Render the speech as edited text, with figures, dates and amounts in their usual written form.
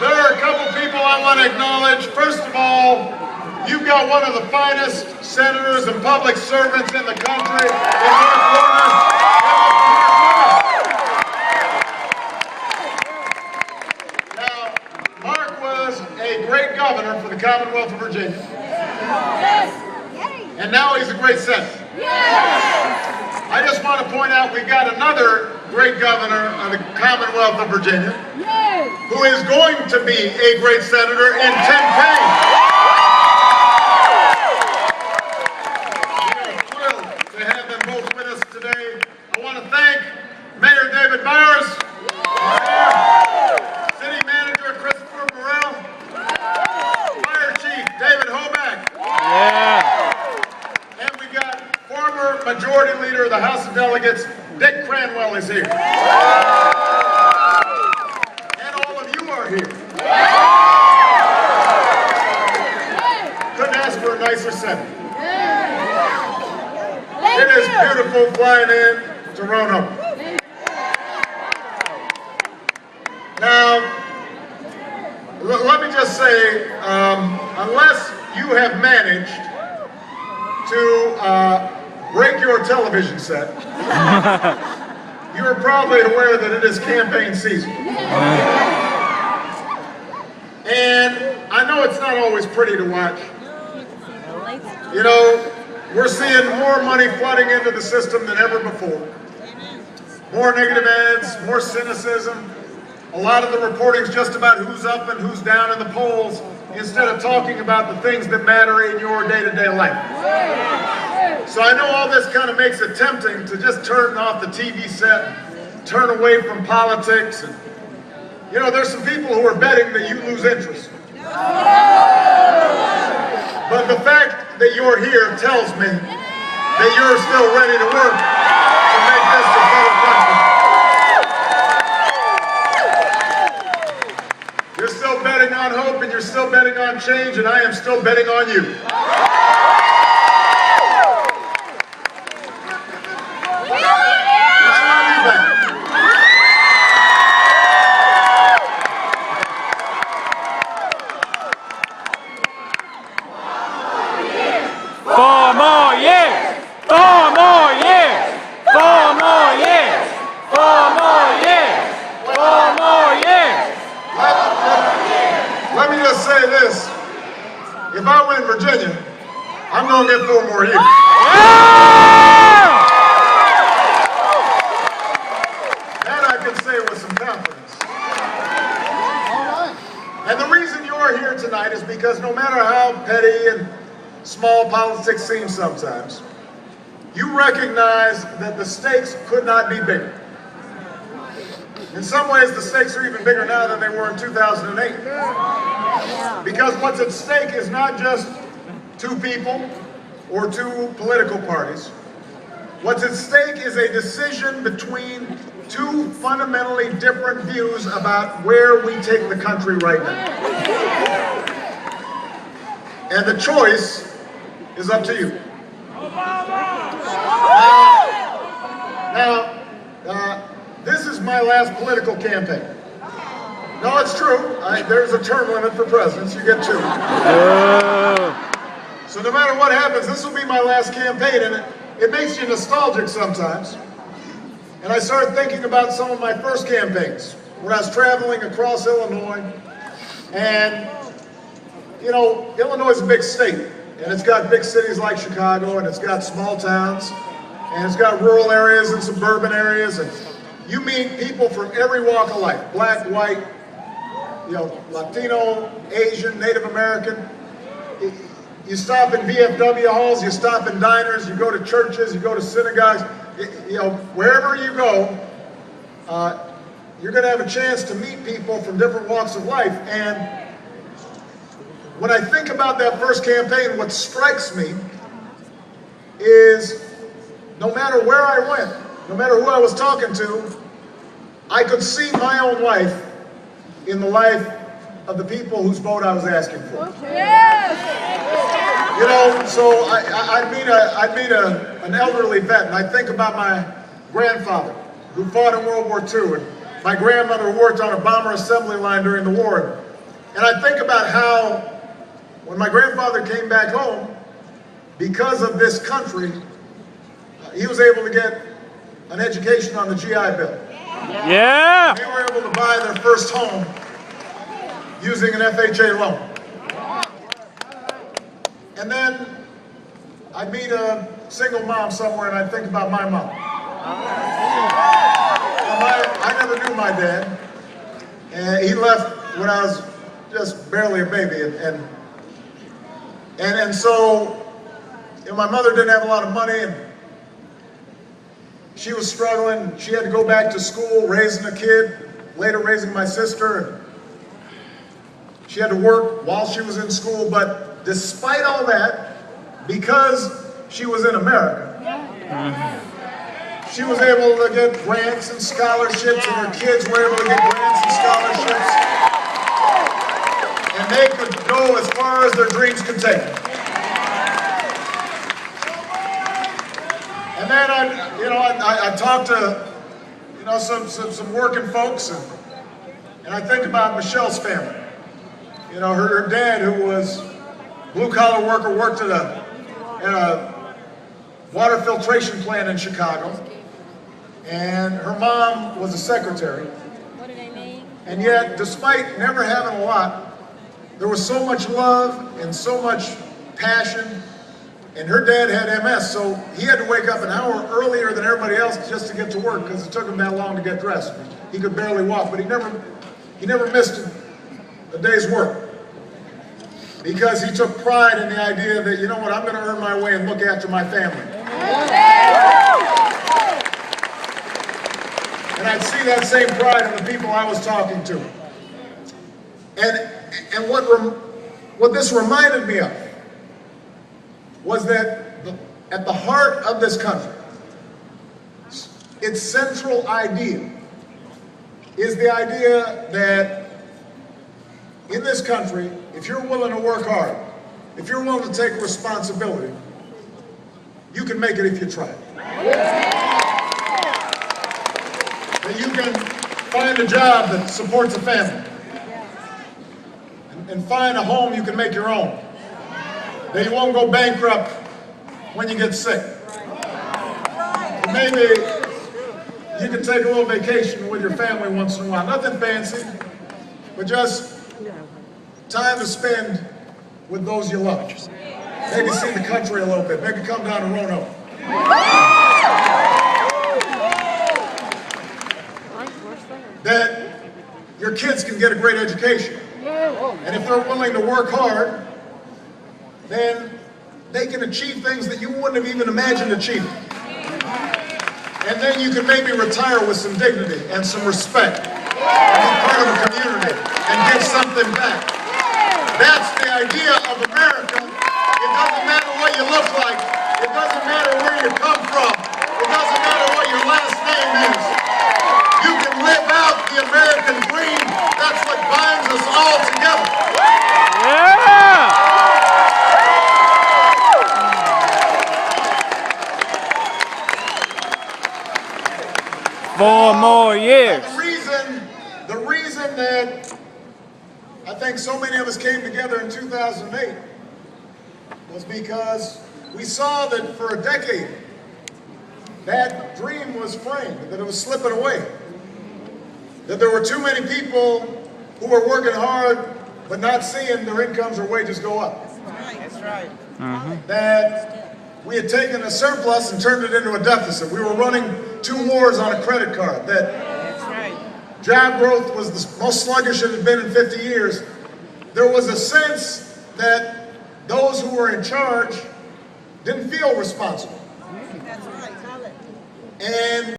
There are a couple people I want to acknowledge. First of all, you've got one of the finest senators and public servants in the country in North Florida. Now, Mark was a great governor for the Commonwealth of Virginia. And now he's a great senator. I just want to point out we've got another great governor of the Commonwealth of Virginia who is going to be a great senator in 10 Payne. We are thrilled to have them both with us today. I want to thank Mayor David Bowers, City Manager Christopher Burrell, Fire Chief David Hoback, and we got former Majority Leader of the House of Delegates, Dick Cranwell is here. And all of you are here. Couldn't ask for a nicer setting. It is beautiful flying in to Roanoke. Now, let me just say, unless you have managed to break your television set, you are probably aware that it is campaign season. And I know it's not always pretty to watch. You know, we're seeing more money flooding into the system than ever before. More negative ads, more cynicism. A lot of the reporting's just about who's up and who's down in the polls, instead of talking about the things that matter in your day-to-day life. So I know all this kind of makes it tempting to just turn off the TV set, turn away from politics. And, you know, there's some people who are betting that you lose interest. But the fact that you're here tells me that you're still ready to work to make this a better country. You're still betting on hope, and you're still betting on change, and I am still betting on you. Let me just say this. If I win Virginia, I'm going to get 4 more years. That I can say with some confidence. And the reason you're here tonight is because no matter how petty and small politics seem sometimes, you recognize that the stakes could not be bigger. In some ways, the stakes are even bigger now than they were in 2008. Because what's at stake is not just 2 people or 2 political parties. What's at stake is a decision between 2 fundamentally different views about where we take the country right now. And the choice is up to you. Now, this is my last political campaign. No, it's true. There's a term limit for presidents. You get 2. So no matter what happens, this will be my last campaign, and it makes you nostalgic sometimes. And I started thinking about some of my first campaigns when I was traveling across Illinois. And, you know, Illinois is a big state, and it's got big cities like Chicago, and it's got small towns, and it's got rural areas and suburban areas, and you meet people from every walk of life, black, white, you know, Latino, Asian, Native American. You stop in VFW halls, you stop in diners, you go to churches, you go to synagogues. You know, wherever you go, you're going to have a chance to meet people from different walks of life. And when I think about that first campaign, what strikes me is no matter where I went, no matter who I was talking to, I could see my own life in the life of the people whose vote I was asking for. You know, so I'd meet an elderly vet, and I think about my grandfather who fought in World War II, and my grandmother worked on a bomber assembly line during the war. And I think about how, when my grandfather came back home, because of this country, he was able to get an education on the GI Bill. Yeah! They were able to buy their first home using an FHA loan. And then I'd meet a single mom somewhere and I'd think about my mom. I never knew my dad. And he left when I was just barely a baby. And so, you know, my mother didn't have a lot of money, and she was struggling. She had to go back to school, raising a kid, later raising my sister. She had to work while she was in school, but despite all that, because she was in America, she was able to get grants and scholarships, and her kids were able to get grants and scholarships, and they could go as far as their dreams could take them. And then I talked to, you know, some working folks, and I think about Michelle's family. You know, her dad, who was blue collar worker, worked at a water filtration plant in Chicago, and her mom was a secretary. And yet, despite never having a lot, there was so much love and so much passion. And her dad had MS, so he had to wake up an hour earlier than everybody else just to get to work, because it took him that long to get dressed. He could barely walk, but he never missed a day's work, because he took pride in the idea that, you know what, I'm going to earn my way and look after my family. And I'd see that same pride in the people I was talking to. And what this reminded me of was that at the heart of this country, its central idea is the idea that in this country, if you're willing to work hard, if you're willing to take responsibility, you can make it if you try. That you can find a job that supports a family, and find a home you can make your own. That you won't go bankrupt when you get sick. And maybe you can take a little vacation with your family once in a while. Nothing fancy, but just time to spend with those you love. Maybe see the country a little bit. Maybe come down to Roanoke. That your kids can get a great education. And if they're willing to work hard, then they can achieve things that you wouldn't have even imagined achieving. And then you can maybe retire with some dignity and some respect, and be part of a community and give something back. That's the idea of America. It doesn't matter what you look like. It doesn't matter where you come from. It doesn't matter what your last name is. You can live out the American dream. That's what binds us all together. Yeah! 4 more years. The reason that I think so many of us came together in 2008 was because we saw that for a decade that dream was framed, that it was slipping away, that there were too many people who were working hard but not seeing their incomes or wages go up. That's right. That we had taken a surplus and turned it into a deficit. We were running 2 wars on a credit card. That's right. Job growth was the most sluggish it had been in 50 years. There was a sense that those who were in charge didn't feel responsible. That's right. And